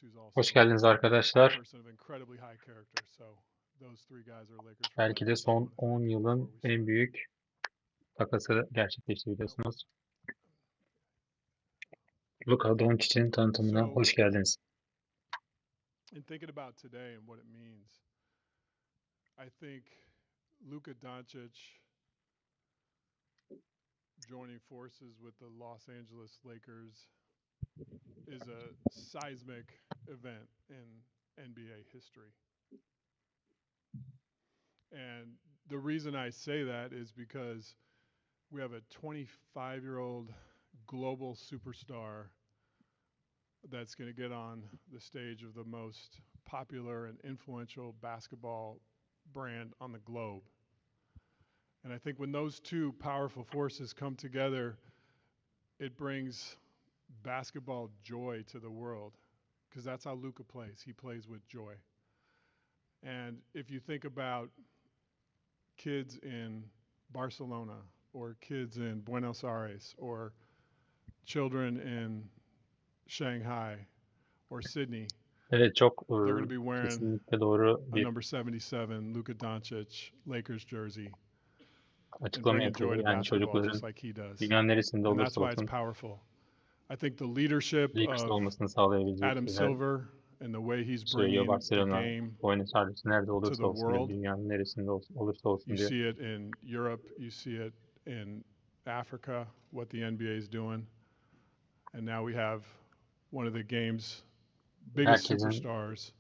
who's Hoş also geldiniz a arkadaşlar. person of incredibly high character. So those three guys are Lakers for life. Belki de I just son want to 10 thank them before yılın we en start. büyük takası Nope. gerçekleştiriyorsunuz. Luka Dončić'in tanıtımına So, hoş geldiniz. in thinking about today and what it means, I think Luka Dončić joining forces with the Los Angeles Lakers is a seismic event in NBA history. And the reason I say that is because we have a 25-year-old global superstar that's going to get on the stage of the most popular and influential basketball brand on the globe. And I think when those two powerful forces come together, it brings basketball joy to the world because that's how Luka plays. He plays with joy. And if you think about kids in Barcelona or kids in Buenos Aires or children in Shanghai or Sydney, Evet, çok they're going to be wearing kesinlikle doğru a bir number 77 Luka Dončić Lakers jersey and açıklama bringing joy yapıldı. to Yani basketball just çocukların like he does. dünyanın neresinde And that's olursa why it's olsun powerful. I think the leadership Lakers'ta of olmasını sağlayabilecek Adam güzel Silver and the way he's söylüyor. bringing the Barcelona, game Buenos Aires nerede to olursa the olsun diyor. world. Dünyanın neresinde olursa You olsun diyor. see it in Europe, you see it in Africa, what the NBA is doing. And now we have one of the game's biggest Herkesin superstars,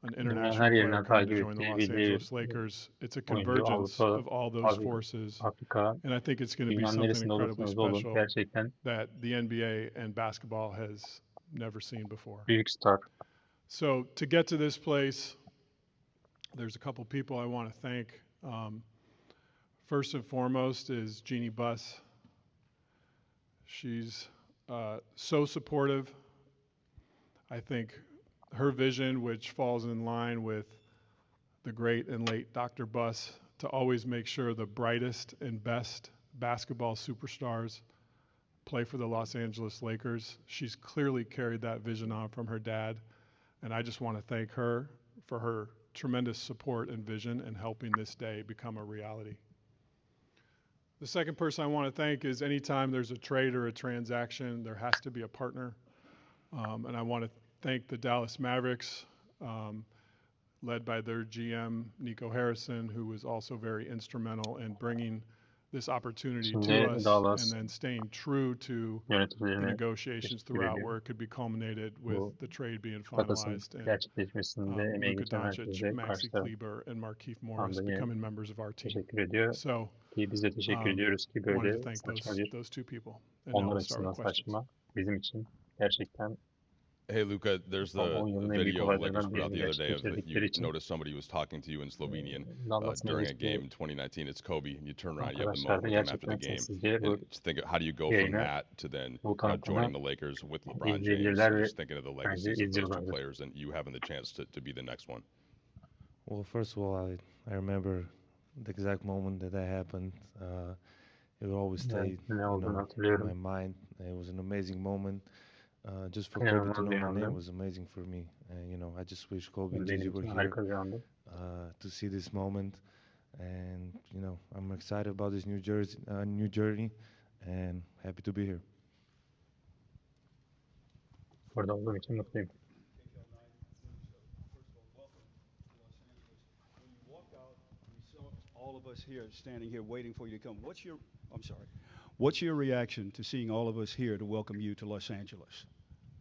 an dünyanın international her player yerinden coming to takip join the ettiği, Los bildiği Angeles Lakers. It's a oyuncu convergence Avrupa, of all those Afrika, forces. Afrika, And I think it's going to be dünyanın something neresinde incredibly olursanız olun special gerçekten that the NBA and basketball has never seen before. büyük star. So to get to this place, there's a couple people I want to thank. First and foremost is Jeannie Buss. She's so supportive. I think her vision, which falls in line with the great and late Dr. Buss, to always make sure the brightest and best basketball superstars play for the Los Angeles Lakers. She's clearly carried that vision on from her dad, and I just want to thank her for her tremendous support and vision in helping this day become a reality. The second person I want to thank is anytime there's a trade or a transaction, there has to be a partner. And I want to thank the Dallas Mavericks, led by their GM, Nico Harrison, who was also very instrumental in bringing this opportunity to Şimdi us and Dallas then staying true to the yöneticilerine negotiations teşekkür throughout ediyor. where it could be culminated with Bu the trade being takasın finalized and gerçekleşmesinde emeği Luka geçen Dončić, herkese karşı Maxi taraf Kleber, and Markieff Morris anda yine becoming members of our team. teşekkür ediyor. So Ki biz de teşekkür ediyoruz ki wanted to böyle thank saçma bir those two people. And now onlar we'll start açısından with questions. saçma bizim için gerçekten Hey, Luka, there's son the 10 yılın en büyük video the Lakers olaylarından put out birini the other day of gerçekleştirdikleri you için noticed somebody was talking to you in Slovenian Dallas'ın during a eski game in 2019. It's Kobe. You turn around, you have the arkadaşlar moment da with him after the gerçekten game. sessizce And bu just think, how do you go from yayını, that to then bu joining tanıtımı the Lakers with LeBron James? izleyebilirler And ve just thinking of the bence legacies of those two izliyorlardır. players and you having the chance to be the next one. Well, first of all, I remember the exact moment that happened. It will always Yani stay, ne you olduğunu know, in my hatırlıyorum. mind. It was an amazing moment. Just for Kobe to İnanılmaz bir know my name andı. was amazing for me. And you know, I just wish Kobe and Benim Gigi were için here harika bir andı. to see this moment. And you know, I'm excited about this new journey, and happy to be here. Burada olduğum için mutluyum. All of us here standing here waiting for you to come. I'm sorry. What's your reaction to seeing all of us here to welcome you to Los Angeles?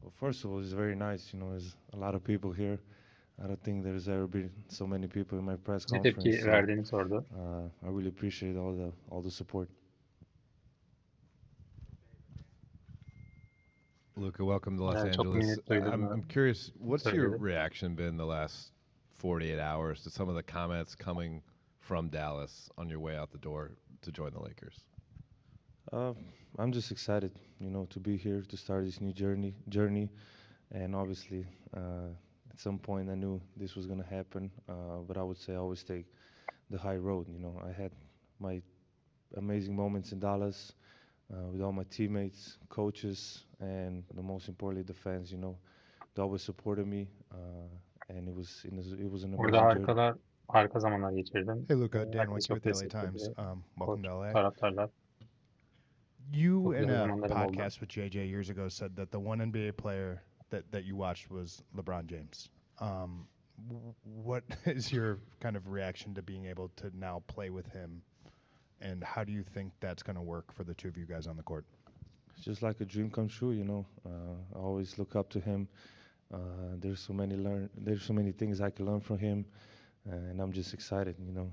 Well, first of all, it's very nice. You know, there's a lot of people here. I don't think there's ever been so many people in my press Ne conference. tepki So verdiğini sordu. I really appreciate all the support. Luka, welcome to Los Çok Angeles. minnet duyduğunu I'm curious, what's your söyledi. reaction been the last 48 hours to some of the comments coming from Dallas on your way out the door to join the Lakers? I'm just excited, you know, to be here to start this new journey, and obviously, at some point I knew this was gonna happen. But I would say I always take the high road. You know, I had my amazing moments in Dallas with all my teammates, coaches, and the most importantly, the fans. You know, they always supported me, and it was an Burada amazing journey. harika zamanlar geçirdin. Hey, Luka, Dan Herkes Wicke çok with the LA destekledi. Times. Welcome Koç, to LA. taraftarlar. You, Çok in güzel a zamanlarım oldu. podcast with JJ years ago, said that the one NBA player that you watched was LeBron James. What is your kind of reaction to being able to now play with him, and how do you think that's going to work for the two of you guys on the court? It's just like a dream come true, you know. I always look up to him. There's so many things I can learn from him, and I'm just excited, you know,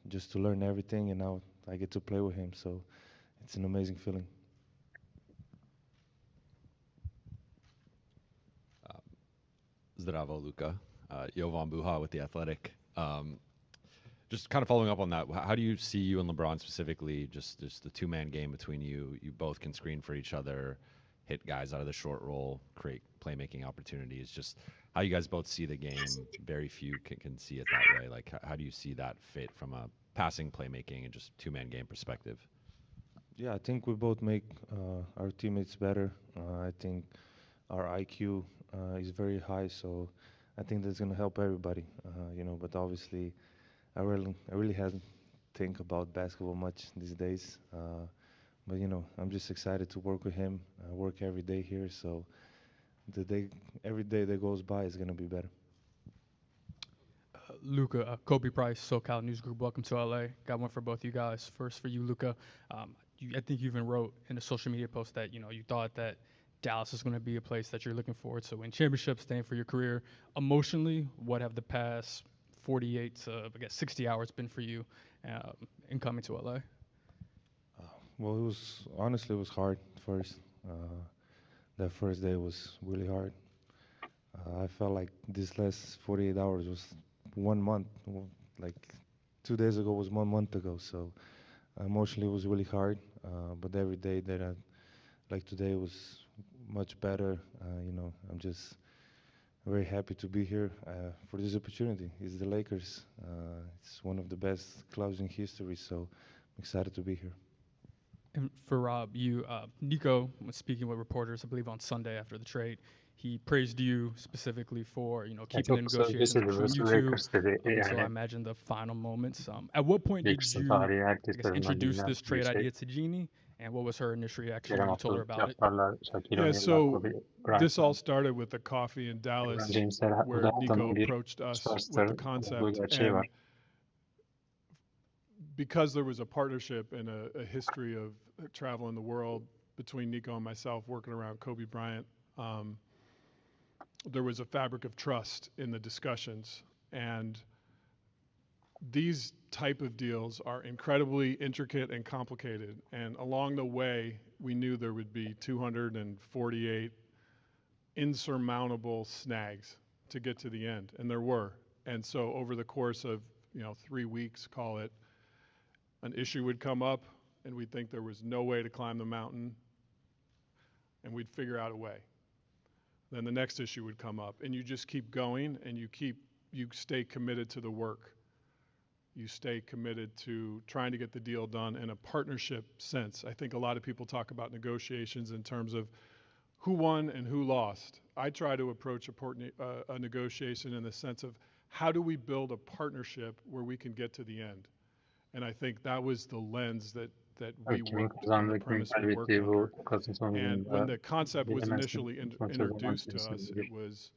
just to learn everything, and now I get to play with him. So it's an amazing feeling. Zdravo, Luka. Jovan Buha with The Athletic. Just kind of following up on that, how do you see you and LeBron specifically, just the two-man game between you? You both can screen for each other, hit guys out of the short roll, create playmaking opportunities. Just how you guys both see the game. Very few can see it that way. Like, how do you see that fit from a passing, playmaking, and just two-man game perspective? Yeah, I think we both make our teammates better. I think our IQ is very high, so I think that's gonna help everybody. You know, but obviously, I really haven't think about basketball much these days. But you know, I'm just excited to work with him. I work every day here, so every day that goes by is gonna be better. Luka, Kobe Price, SoCal News Group. Welcome to LA. Got one for both you guys. First for you, Luka. I think you even wrote in a social media post that you thought that Dallas is going to be a place that you're looking forward to win championships, staying for your career. Emotionally, what have the past 48 to 60 hours been for you in coming to LA? Well, it was hard first. That first day was really hard. I felt like this last 48 hours was 1 month. Like 2 days ago was 1 month ago. So emotionally, it was really hard. But every day that like today was much better. You know, I'm just very happy to be here for this opportunity. It's the Lakers. It's one of the best clubs in history. So I'm excited to be here. And for Rob, Nico was speaking with reporters, I believe, on Sunday after the trade. He praised you specifically for, keeping the Çok kısa bir negotiations süre between burası you two Lakers dedi. up until I Yani imagine the final moments. At what point did Lakers'ın you, tarihi herkes tarafından introduce bilinen this bir trade şey. idea to Jeannie? And what was her initial reaction Kerem when you told her haftalık about it? yaparlar. Shaquille Yeah, O'Neal, so Kobe this all Bryant, started with the coffee in LeBron Dallas James where burada Nico haftanın bir approached us with süperstar the olduğu concept. gerçeği And var. because there was a partnership and a history of travel in the world between Nico and myself working around Kobe Bryant, there was a fabric of trust in the discussions. And these type of deals are incredibly intricate and complicated. And along the way, we knew there would be 248 insurmountable snags to get to the end, and there were. And so over the course of 3 weeks, call it, an issue would come up, and we'd think there was no way to climb the mountain, and we'd figure out a way. Then the next issue would come up, and you just keep going, and you stay committed to the work. You stay committed to trying to get the deal done in a partnership sense. I think a lot of people talk about negotiations in terms of who won and who lost. I try to approach a negotiation in the sense of how do we build a partnership where we can get to the end? And I think that was the lens that we Kimin worked, and the kazandığı, kimin premise we worked kaybettiği bu under. takasın And when sonucunda the concept was bilemezsin. initially Sonuçta zaman introduced to us, içerisinde it was,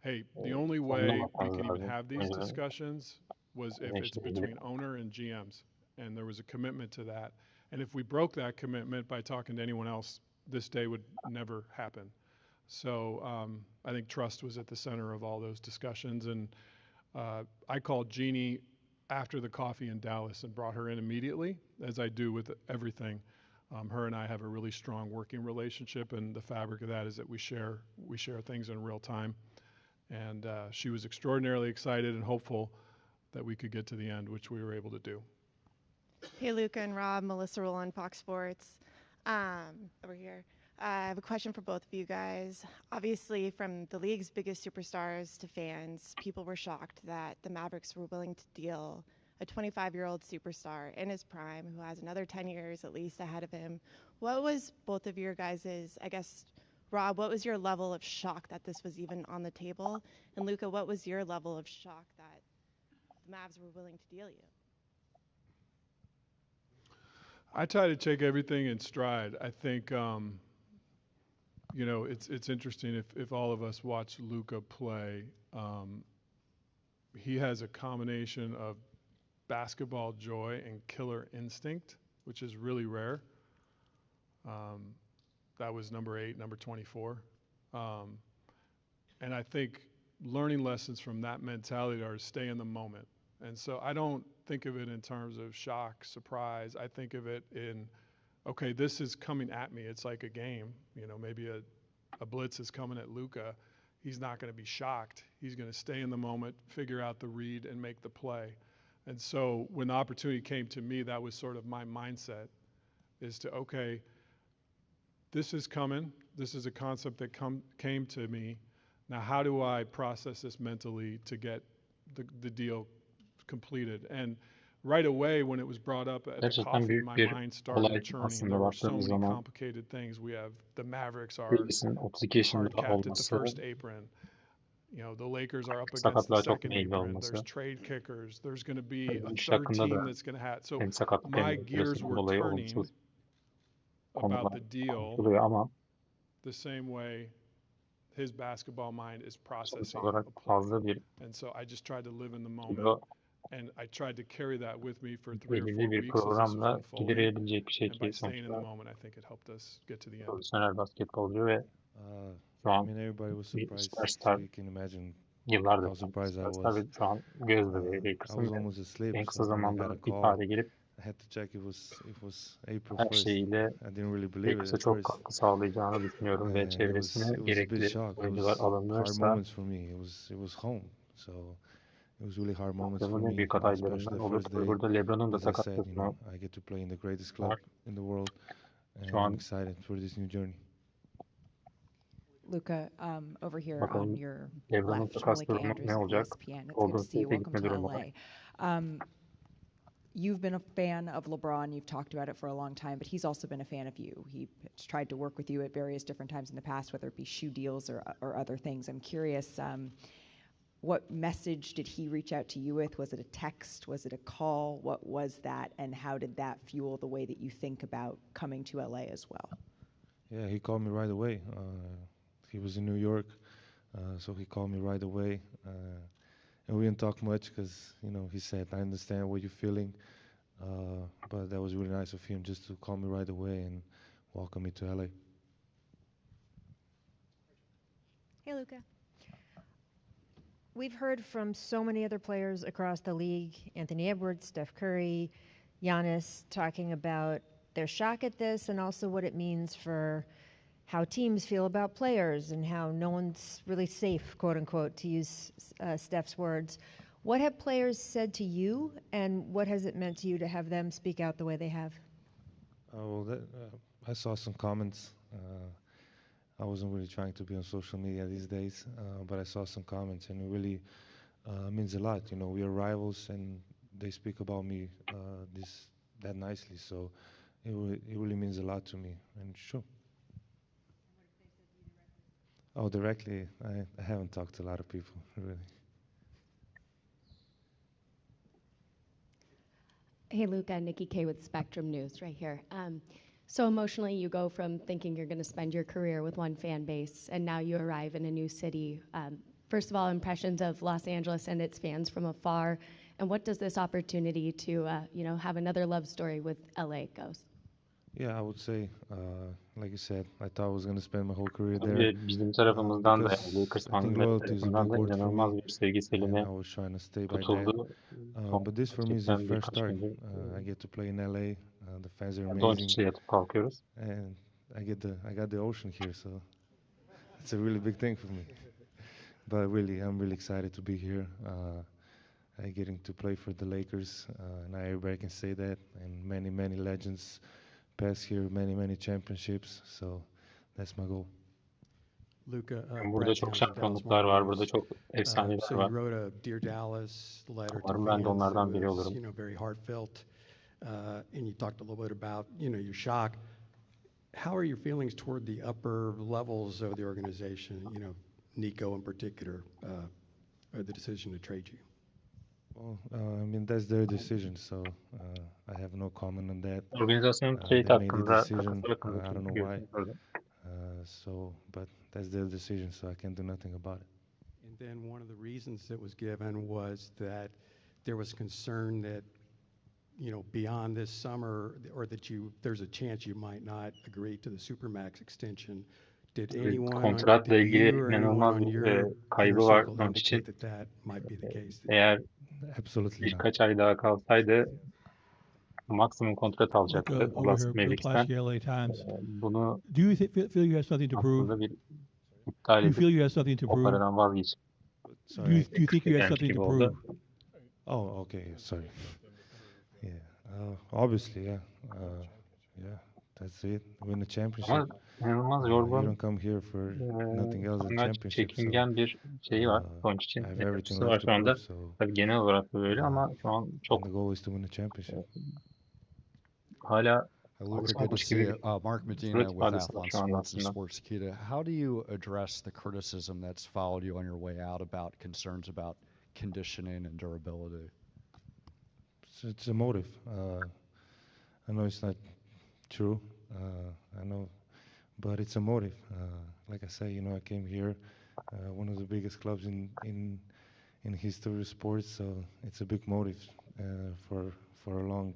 hey, the e, only sonuna way we bakmanız can even lazım. have O these yüzden discussions was if it's ilgili between owner and GMs. And there was a commitment to that. And if we broke that commitment by talking to anyone else, this day would never happen. So I think trust was at the center of all those discussions. And I called Jeannie after the coffee in Dallas and brought her in immediately, as I do with everything. Her and I have a really strong working relationship, and the fabric of that is that we share things in real time. And she was extraordinarily excited and hopeful that we could get to the end, which we were able to do. Hey, Luka and Rob, Melissa Rowland, Fox Sports. Over here. I have a question for both of you guys. Obviously, from the league's biggest superstars to fans, people were shocked that the Mavericks were willing to deal a 25-year-old superstar in his prime who has another 10 years at least ahead of him. What was both of your guys' Rob, what was your level of shock that this was even on the table? And Luka, what was your level of shock that the Mavs were willing to deal you? I try to take everything in stride. I think, it's interesting if all of us watch Luka play. He has a combination of basketball joy and killer instinct, which is really rare. That was number 8, number 24. And I think learning lessons from that mentality are to stay in the moment. And so I don't think of it in terms of shock, surprise. I think of it in, okay, this is coming at me. It's like a game. Maybe a blitz is coming at Luka. He's not going to be shocked. He's going to stay in the moment, figure out the read, and make the play. And so when the opportunity came to me, that was sort of my mindset, is to, okay, this is coming. This is a concept that came to me. Now, how do I process this mentally to get the deal completed? And right away, when it was brought up at the Gerçekten coffee, büyük my bir mind started olay churning. aslında There were so baktığımız many zaman. complicated things. We have the Mavericks are Davis'in 32 yaşında hard capped at the olması, first apron. The Lakers are up against the sakatlığa çok second meyilli apron. olması, There's trade kickers. There's going to be a iş third hakkında team da that's going to have. So hem sakatlık my hem de gears kilosinden were dolayı turning olumsuz about konular the deal konuşuluyor ama the same way his basketball mind is sonuç processing olarak a play. fazla bir And so I just tried to live in the moment. kilo And I tried to carry that with me for 3 or 4 belirli bir weeks as this was programla unfolding. giderilebilecek bir şey And by ki staying in the sonuçta moment, I think it helped us get to the end. profesyonel basketbolcu ve şu I an mean, everybody was bir surprised, süperstar, so you can imagine yıllardır how surprised I süperstar was. ve şu an göz bebeği I was Lakers'ın ve almost asleep, en kısa so when I zamanda got a bir call, tarihe girip I had to check it was April her 1st. şeyiyle I didn't really believe it Lakers'a at çok first. katkı sağlayacağını düşünüyorum ve And çevresine it was a big gerekli shock. It oyuncular was hard alınırsa moments for me. It was home, so it was really hard moments for takımın en me, büyük especially adaylarından the olur. first Tabii day. burada LeBron'un da As I said, sakatlığına I get to play in the greatest club var. in the world, Şu and I'm an excited for this new journey. Luka, over here on bakalım your LeBron'un left, takas Malika durumu Andrews ne at olacak? ESPN. It's good Golden to see you. State'e Welcome gitme to durumu var. LA. You've been a fan of LeBron. You've talked about it for a long time, but he's also been a fan of you. He's tried to work with you at various different times in the past, whether it be shoe deals or other things. I'm curious, what message did he reach out to you with? Was it a text? Was it a call? What was that? And how did that fuel the way that you think about coming to LA as well? Yeah, he called me right away. He was in New York, so he called me right away. And we didn't talk much because, he said, I understand what you're feeling. But that was really nice of him just to call me right away and welcome me to LA. Hey, Luka. We've heard from so many other players across the league, Anthony Edwards, Steph Curry, Giannis, talking about their shock at this and also what it means for how teams feel about players and how no one's really safe, quote unquote, to use Steph's words. What have players said to you, and what has it meant to you to have them speak out the way they have? I saw some comments. I wasn't really trying to be on social media these days, but I saw some comments, and it really means a lot. We are rivals, and they speak about me that nicely, so it really means a lot to me, and sure. Oh, directly, I haven't talked to a lot of people, really. Hey, Luka, Nikki K with Spectrum News right here. So emotionally, you go from thinking you're going to spend your career with one fan base, and now you arrive in a new city. First of all, impressions of Los Angeles and its fans from afar, and what does this opportunity to have another love story with LA goes? Yeah, I would say, like you said, I thought I was going to spend my whole career there. Tabii bizim tarafımızdan da Because Lakers I think fanları loyalty is a tarafından big da word for inanılmaz me, bir sevgi and seline I was trying to stay by that. tutuldu. But this for me is a Gerçekten fresh birkaç start. gündür I get to play in LA. The fans are amazing, Dončić'le yatıp kalkıyoruz. and I got the ocean here, so it's a really big thing for me. But really, I'm really excited to be here. Getting to play for the Lakers, and everybody can say that. And many legends pass here, many championships. So that's my goal. Luka, Burada Brad çok Towns, Dallas şampiyonluklar var, burada Mavericks. çok efsaneler So you var. wrote a Dear Dallas letter to Umarım ben de fans onlardan that biri was, olurum. very heartfelt, and you talked a little bit about, your shock. how are your feelings toward the upper levels of the organization, Nico in particular, or the decision to trade you? Well, I mean, that's their decision, so I have no comment on that. Organizasyon They trade made a hakkında, decision. takaslar hakkında I don't know why. görüşünüz orada. But that's their decision, so I can't do nothing about it. And then one of the reasons that was given was that there was concern that, beyond this summer, or that there's a chance you might not agree to the Supermax extension. Did anyone Kontratla did ilgili you or anyone inanılmaz on bir your inner kaybı var circle Doncic'in. indicate that might be the case? Eğer Absolutely not. birkaç ay daha kalsaydı maksimum kontrat alacaktı Luka, over Las here, Bill Mavericks'ten. Plaschke, LA Times. Bunu Do you feel you have something to prove? aslında bir iptal Do you edip feel you have something to o prove? paradan vazgeçip Do you think you have something gibi to oldu. prove? Oh, okay. Sorry. Yeah. Obviously, yeah. Yeah. That's it. Win the championship. Ama inanılmaz You yorgun, don't come here for nothing else than utangaç, championship. So çekingen bir şeyi var Doncic'in. I have everything Yapısı var left to şu anda. prove. So Tabii genel olarak da böyle ama şu an and çok the goal is to win the championship. hala Luka, good to alışmamış see gibi you. bir Mark Medina surat with ifadesi var Athlon şu anda Sports and aslında. Sportskeeda. How do you address the criticism that's followed you on your way out about concerns about conditioning and durability? It's a motive. I know it's not true. I know, but it's a motive. Like I say, I came here, one of the biggest clubs in history of sports, so it's a big motive for a long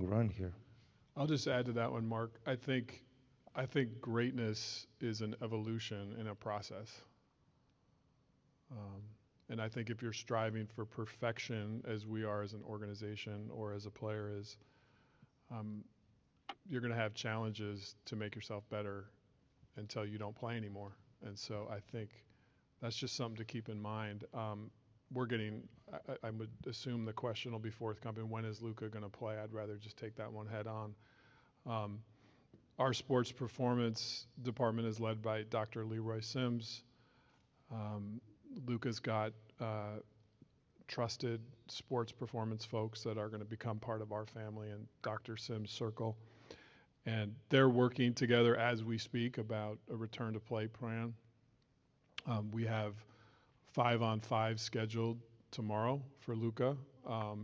run here. I'll just add to that one, Mark. I think greatness is an evolution in a process. And I think if you're striving for perfection, as we are as an organization or as a player, you're going to have challenges to make yourself better until you don't play anymore. And so I think that's just something to keep in mind. I would assume the question will be forthcoming, when is Luka going to play? I'd rather just take that one head on. Our sports performance department is led by Dr. Leroy Sims. Luka's got trusted sports performance folks that are going to become part of our family and Dr. Sims' circle. And they're working together as we speak about a return to play plan. We have 5-on-5 scheduled tomorrow for Luka,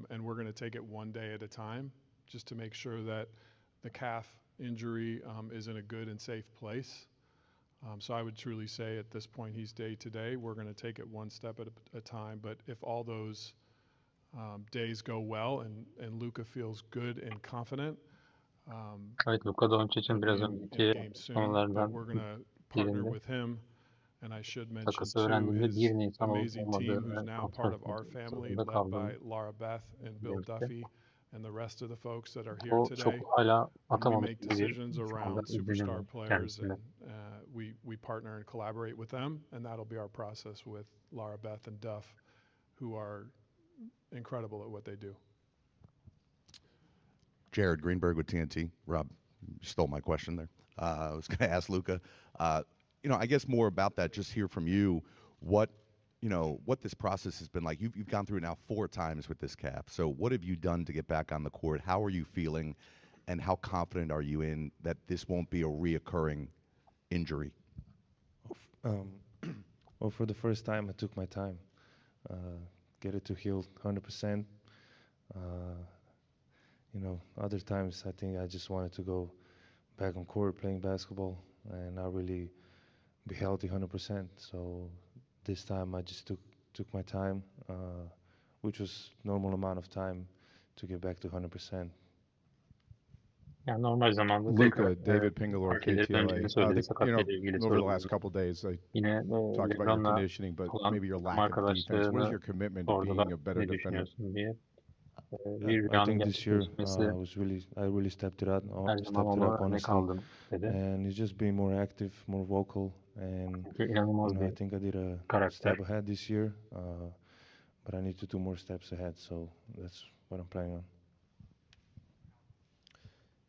and we're going to take it one day at a time just to make sure that the calf injury is in a good and safe place. So I would truly say at this point he's day to day. We're going to take it one step at a time. But if all those days go well and Luka feels good and confident, Evet, Luka Dončić'in biraz in önceki game soon. But konulardan we're going to partner birinde with him. And I should mention takası too öğrendiğinde his 1 Nisan olup amazing team, olmadığı who's ve now part of kontrol our family, zorunda led by kaldığını Laura Beth and Bill demişti. Duffy and the rest of the folks that are here O today. çok hala We atamamış make gibi bir decisions şu anda around izlenim superstar var players, kendisinde. and we partner and collaborate with them, and that'll be our process with Laura Beth and Duff, who are incredible at what they do. Jared Greenberg with TNT. Rob, you stole my question there. I was going to ask Luka, I guess more about that, just hear from you what this process has been like. You've gone through it now 4 times with this calf. So what have you done to get back on the court? How are you feeling? And how confident are you in that this won't be a reoccurring injury? Well, for the first time, I took my time, get it to heal 100%. Other times I think I just wanted to go back on court playing basketball and not really be healthy 100%. So this time I just took my time, which was normal amount of time to get back to 100%. Yani normal zamanda Luka, David Pingalore, fark edildiğini söyledi sakatlıkla ilgili over the sorun. last couple of days, I Yine talked about your LeBron'la conditioning, but olan maybe your takım lack of defense. What is arkadaşlığını your commitment to sordular. being a better Ne defender? düşünüyorsun diye. Bir I rüyanın think this year gerçekleşmesi I really stepped it up, her zaman ona örnek honestly, aldım dedi. and it's just being more active, more vocal, and Çünkü inanılmaz I bir think I did a karakter. step ahead this year, but I need to do more steps ahead. So that's what I'm planning on.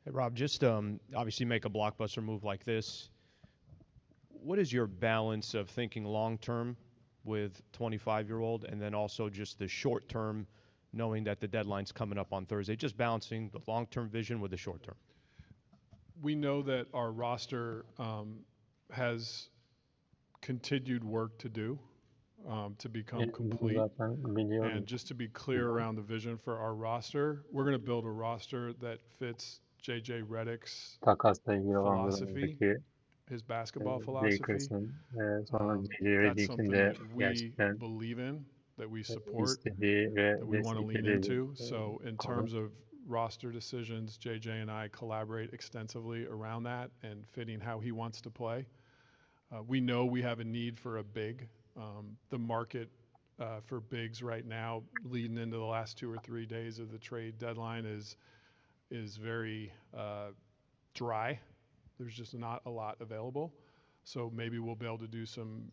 Hey, Rob, just obviously make a blockbuster move like this. What is your balance of thinking long-term with 25-year-old and then also just the short-term, knowing that the deadline's coming up on Thursday, just balancing the long-term vision with the short-term? we know that our roster has continued work to do to become complete. Zaten biliyoruz. And just to be clear around the vision for our roster, we're going to build a roster that fits JJ Redick's Takasla ilgili olan philosophy, durumdaki his basketball philosophy. Lakers'ın sonra J.J. That's Redick'in something de that we gerçekten believe in, that we support, istediği ve that we want to lean desteklediği into. bir So in konu. terms of roster decisions, JJ and I collaborate extensively around that and fitting how he wants to play. We know we have a need for a big. The market for bigs right now, leading into the last 2 or 3 days of the trade deadline, is very dry. There's just not a lot available. So maybe we'll be able to do some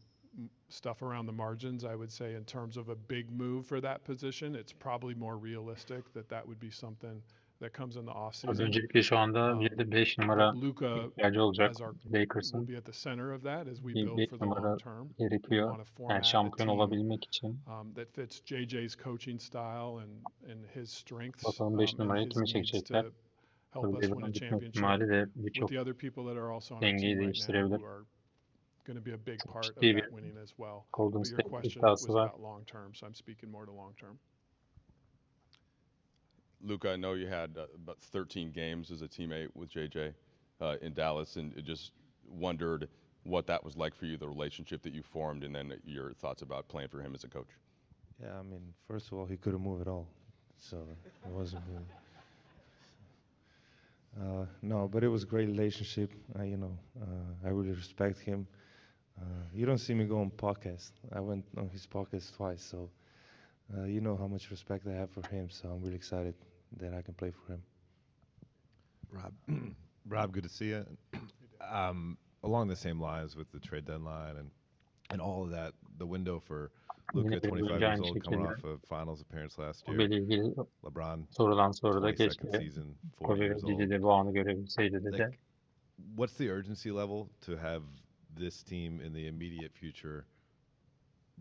stuff around the margins. I would say in terms of a big move for that position, it's probably more realistic that would be something that comes in the offseason. Öncelikle şu anda bir de 5 numara But Luka, ihtiyacı olacak will Lakers'ın. be at the center of that as we Bir build 5 for the long numara term. We gerekiyor. want to Yani format a şampiyon team olabilmek için. that fits JJ's coaching style and his strengths Bakalım 5 and numarayı his kimi needs çekecekler. to help Tabii us win a LeBron gitme championship ihtimali de with birçok the other people that are also on our dengeyi team right now değiştirebilir. who are going to be a big Çok part of ciddi bir that winning as well. Golden But your State question iddiası was var. about long term, so I'm speaking more to long term. Luka, I know you had about 13 games as a teammate with JJ in Dallas, and just wondered what that was like for you, the relationship that you formed, and then your thoughts about playing for him as a coach. Yeah, I mean, first of all, he couldn't move at all, so it wasn't good. No, but it was a great relationship. I really respect him. You don't see me go on podcast. I went on his podcast twice, so you know how much respect I have for him. So I'm really excited that I can play for him. Rob, good to see you. Along the same lines with the trade deadline and all of that, the window for Luka, Yine bir 25 önce years aynı old, coming şekilde off a finals appearance last Kobe year. ile ilgili LeBron, sorulan soruda 22nd keşke season, 40 Kobe ve years Gigi old. de bu anı görebilseydi dedi. Like, what's the urgency level to have this team in the immediate future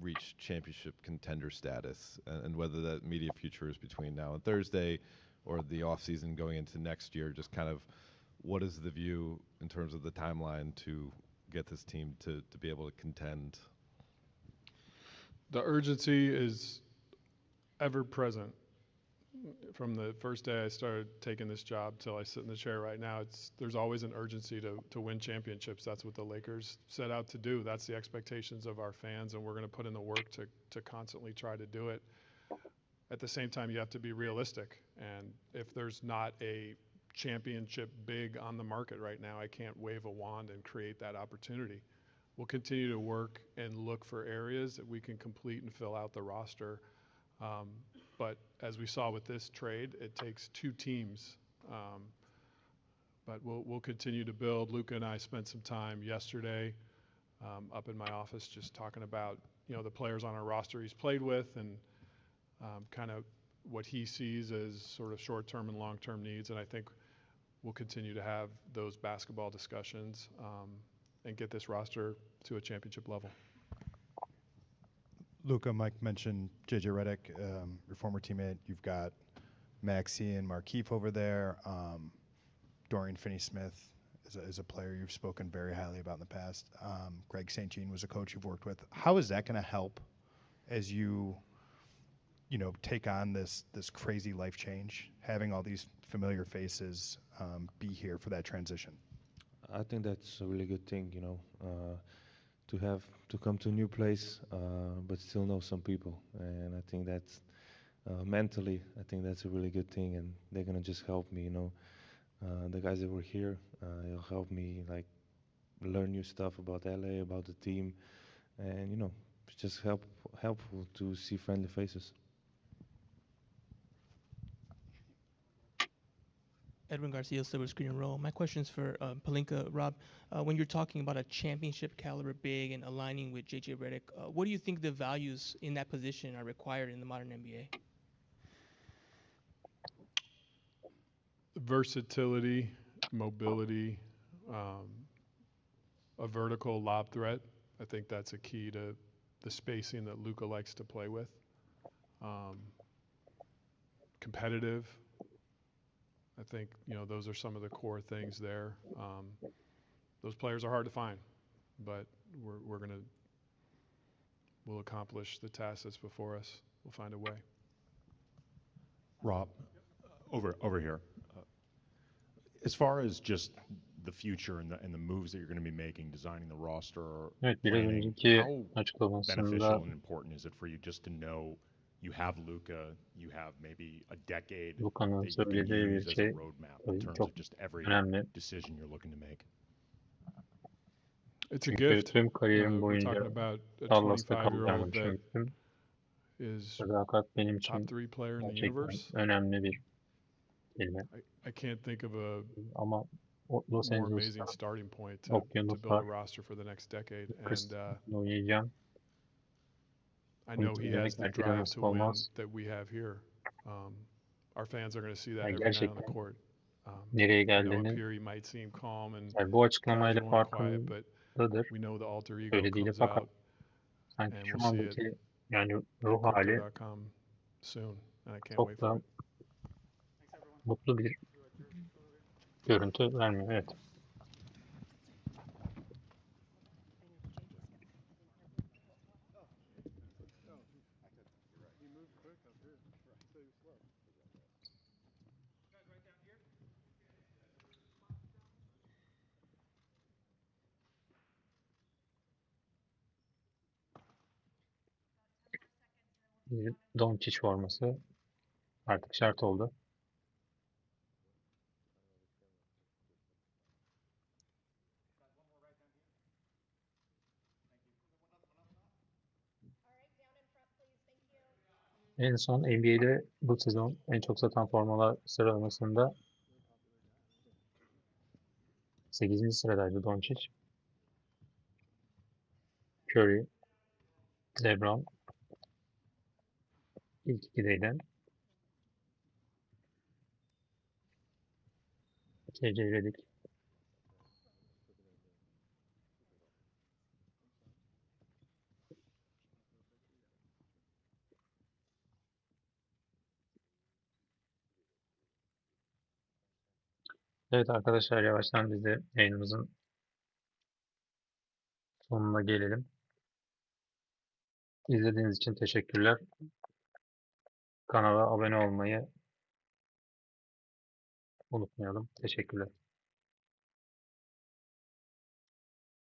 reach championship contender status, and whether that immediate future is between now and Thursday or the offseason going into next year? Just kind of what is the view in terms of the timeline to get this team to be able to contend? The urgency is ever present. From the first day I started taking this job till I sit in the chair right now, there's always an urgency to win championships. That's what the Lakers set out to do. That's the expectations of our fans, and we're going to put in the work to constantly try to do it. At the same time, you have to be realistic, and if there's not a championship big on the market right now, I can't wave a wand and create that opportunity. We'll continue to work and look for areas that we can complete and fill out the roster. But as we saw with this trade, it takes 2 teams. But we'll continue to build. Luka and I spent some time yesterday up in my office just talking about the players on our roster he's played with and kind of what he sees as sort of short-term and long-term needs. And I think we'll continue to have those basketball discussions and get this roster to a championship level. Luka, Mike mentioned JJ Redick, your former teammate. You've got Maxey and Markieff over there. Dorian Finney-Smith is a player you've spoken very highly about in the past. Greg St. Jean was a coach you've worked with. How is that going to help as you take on this crazy life change, having all these familiar faces be here for that transition? I think that's a really good thing, to come to a new place, but still know some people. And I think that's mentally, I think that's a really good thing, and they're gonna just help me. The guys that were here, it'll help me learn new stuff about LA, about the team, and it's just helpful to see friendly faces. Edwin Garcia, Silver Screen and Roll. My question's for Pelinka. Rob, when you're talking about a championship caliber big and aligning with JJ Redick, what do you think the values in that position are required in the modern NBA? Versatility, mobility, a vertical lob threat. I think that's a key to the spacing that Luka likes to play with. Competitive. I think, those are some of the core things there. Those players are hard to find, but we'll accomplish the task that's before us. We'll find a way. Rob, over here. As far as just the future and the moves that you're going to be making, designing the roster, Evet, biraz planning, önceki how açıklamasında beneficial and important is it for you just to know you have Luka, you have maybe a decade Luka'nın that you can söylediği bir use as a şey roadmap in tabii terms çok of just every önemli. decision you're looking to make? It's a Çünkü gift. tüm kariyerim We're boyunca talking about a Dallas'ta 25-year-old kalacağımı that düşünmüştüm. is Sadakat benim top için 3 player in the gerçekten universe. önemli bir kelime. I can't think of a Ama Los more Angeles'ta amazing starting point to build a okyanuslar, roster for the next decade. kız And oynayacağım. I know he has the Erkekler drive nasip to win olmaz. that we have here. Our fans are going to see that Yani every night on the gerçekten court. nereye I know up geldiğini, here he might seem calm and yani bu açıklamayla casual and quiet, but farkındadır. we know the alter ego Söylediğiyle comes fakat out, sanki and şu we'll see it andaki yani at ruh hali crypto.com soon, and I can't çok wait for da it. mutlu bir görüntü vermiyor. Evet. Bir Dončić forması artık şart oldu. En son NBA'de bu sezon en çok satan formalar sıralamasında 8. sıradaydı Dončić. Curry, LeBron ilk ikideydi. JJ Redick. Evet arkadaşlar, yavaştan biz de yayınımızın sonuna gelelim. İzlediğiniz için teşekkürler. Kanala abone olmayı unutmayalım. Teşekkürler.